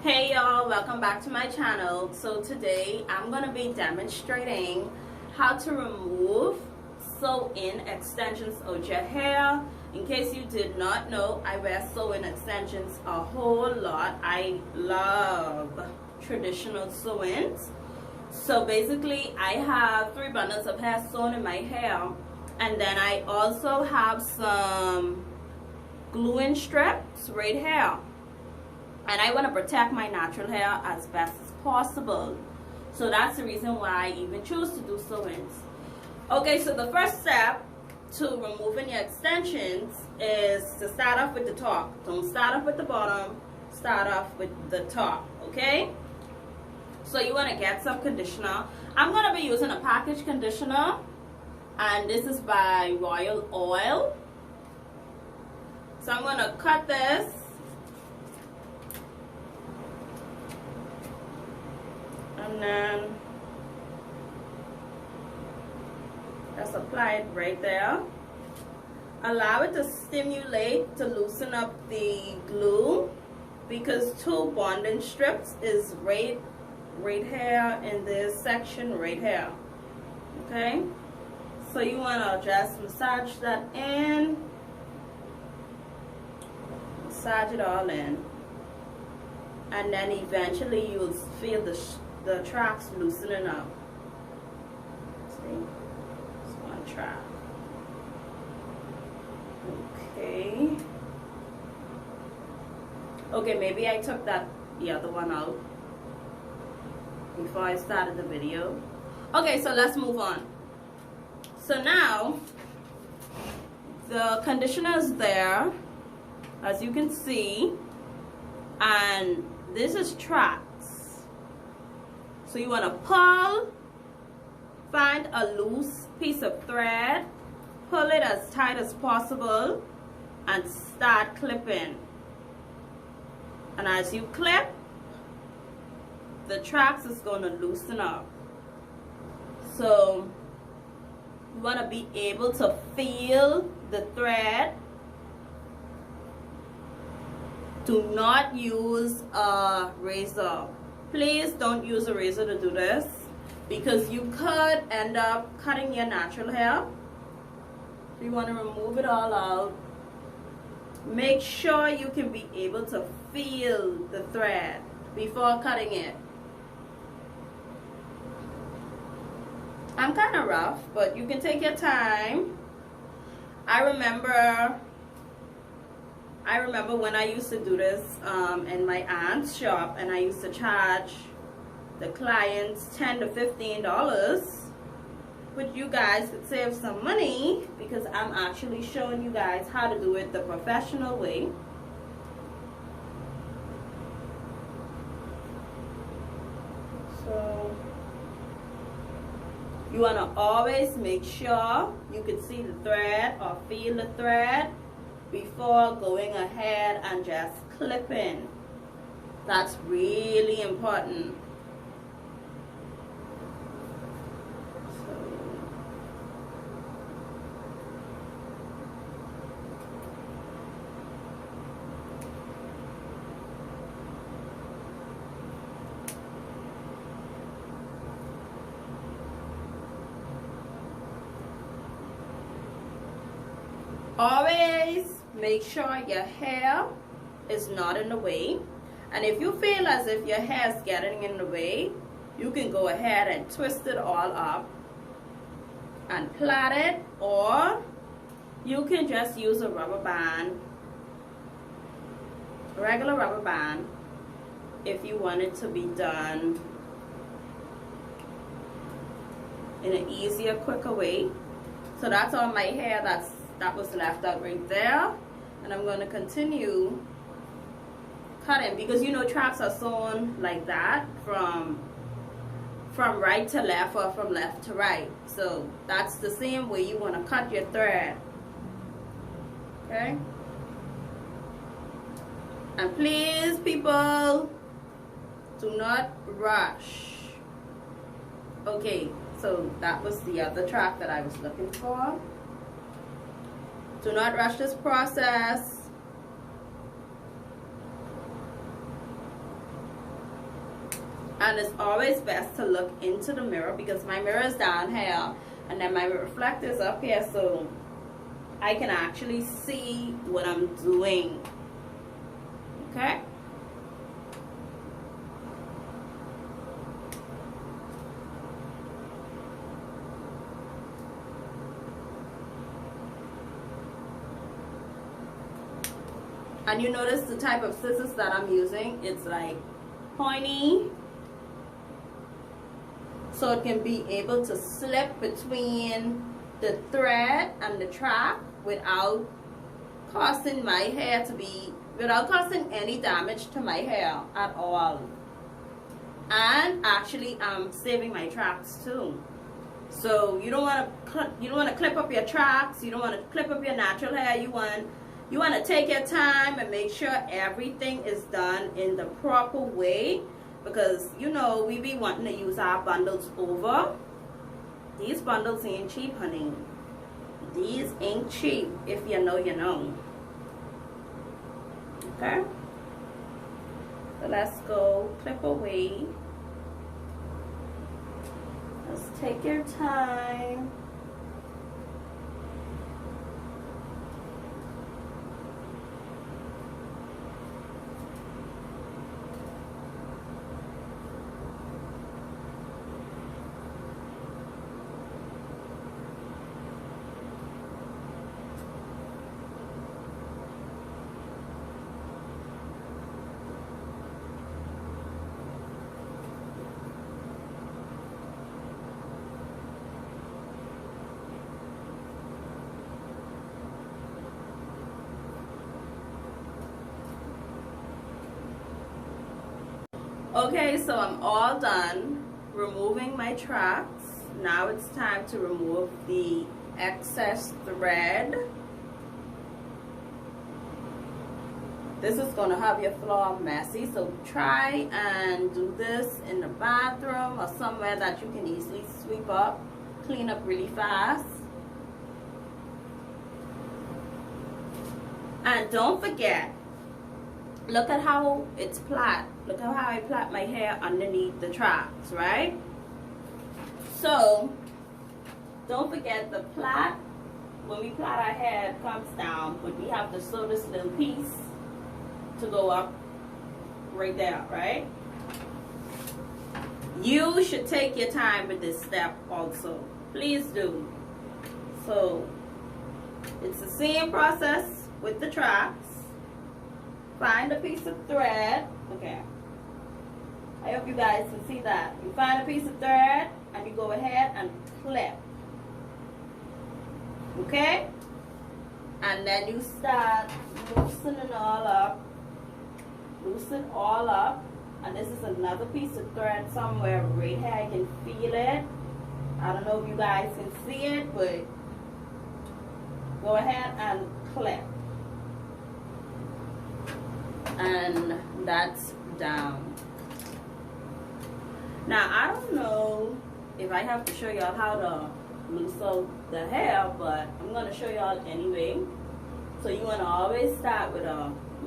Hey y'all, welcome back to my channel. So today I'm going to be demonstrating how to remove sew-in extensions out your hair. In case you did not know, I wear sew-in extensions a whole lot. I love traditional sew-ins. So basically I have 3 bundles of hair sewn in my hair, and then I also have some glue-in strips right here. And I want to protect my natural hair as best as possible. So that's the reason why I even choose to do sew-ins. Okay, so the first step to removing your extensions is to start off with the top. Don't start off with the bottom, start off with the top, okay? So you want to get some conditioner. I'm going to be using a package conditioner, and this is by Royal Oil. So I'm going to cut this. And then just apply it right there. Allow it to stimulate to loosen up the glue, because 2 bonding strips is right here in this section right here. Okay, so you want to just massage that in, massage it all in, and then eventually you'll feel the tracks loosening up. See, it's one track. Okay, maybe I took the other one out before I started the video. Okay, so let's move on. So now the conditioner is there, as you can see, and this is tracks. So you want to pull, find a loose piece of thread, pull it as tight as possible, and start clipping. And as you clip, the tracks is going to loosen up. So you want to be able to feel the thread. Do not use a razor. Please don't use a razor to do this, because you could end up cutting your natural hair. So you want to remove it all out. Make sure you can be able to feel the thread before cutting it. I'm kind of rough, but you can take your time. I remember when I used to do this in my aunt's shop, and I used to charge the clients $10 to $15, which you guys could save some money, because I'm actually showing you guys how to do it the professional way. So you want to always make sure you can see the thread or feel the thread before going ahead and just clipping. That's really important. Always make sure your hair is not in the way, and if you feel as if your hair is getting in the way, you can go ahead and twist it all up and plait it, or you can just use a rubber band, regular rubber band, if you want it to be done in an easier, quicker way. So that's all my hair that was left out right there, and I'm going to continue cutting, because you know tracks are sewn like that from right to left or from left to right. So that's the same way you want to cut your thread. Okay, and please, people, do not rush. Okay, so that was the other track that I was looking for. Do not rush this process. And it's always best to look into the mirror because my mirror is down here and then my reflector is up here, so I can actually see what I'm doing. Okay? And you notice the type of scissors that I'm using, it's like pointy, so it can be able to slip between the thread and the track without causing my hair to be, without causing any damage to my hair at all. And actually I'm saving my tracks too. So you don't want to clip up your tracks, you don't want to clip up your natural hair. You want to take your time and make sure everything is done in the proper way, because you know we be wanting to use our bundles over. These bundles ain't cheap, honey. These ain't cheap. If you know, you know. Okay? So let's go clip away. Let's take your time. Okay, so I'm all done removing my tracks. Now it's time to remove the excess thread. This is going to have your floor messy, so try and do this in the bathroom or somewhere that you can easily sweep up, clean up really fast. And don't forget, look at how it's plait. Look at how I plait my hair underneath the tracks, right? So, don't forget the plait. When we plait our hair, it comes down, but we have to sew this little piece to go up right there, right? You should take your time with this step also. Please do. So, it's the same process with the tracks. Find a piece of thread. Okay. I hope you guys can see that. You find a piece of thread and you go ahead and clip. Okay? And then you start loosening all up. Loosen all up. And this is another piece of thread somewhere right here. I can feel it. I don't know if you guys can see it, but go ahead and clip. And that's down. Now I don't know if I have to show y'all how to loosen the hair, but I'm gonna show y'all anyway. So you wanna always start with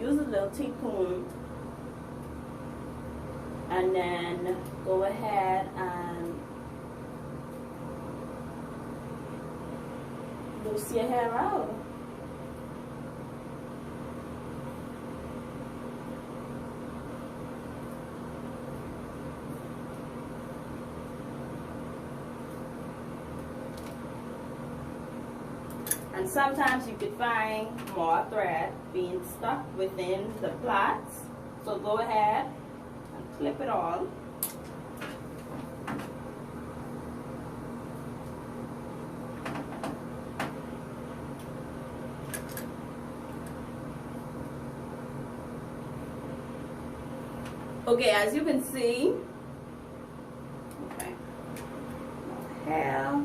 use a little teaspoon, and then go ahead and loosen your hair out. And sometimes you could find more thread being stuck within the plaits. So go ahead and clip it all. Okay, as you can see, okay, more hair,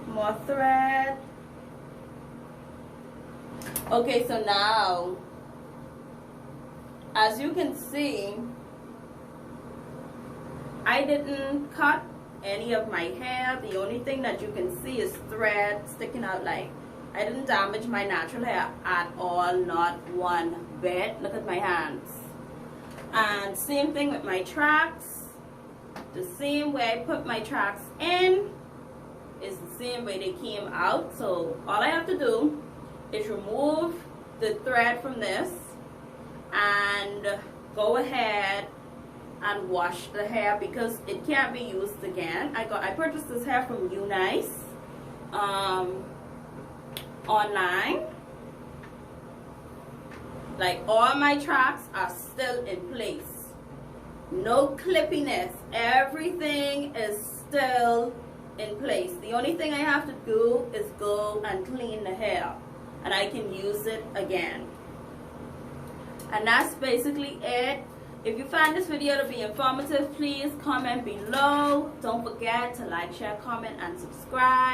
more thread. Okay, so now, as you can see, I didn't cut any of my hair. The only thing that you can see is thread sticking out. Like, I didn't damage my natural hair at all, not one bit. Look at my hands. And same thing with my tracks. The same way I put my tracks in is the same way they came out. So all I have to do is remove the thread from this and go ahead and wash the hair because it can't be used again. I purchased this hair from Unice online. Like, all my tracks are still in place. No clippiness. Everything is still in place. The only thing I have to do is go and clean the hair and I can use it again. And that's basically it. If you find this video to be informative, please comment below. Don't forget to like, share, comment, and subscribe.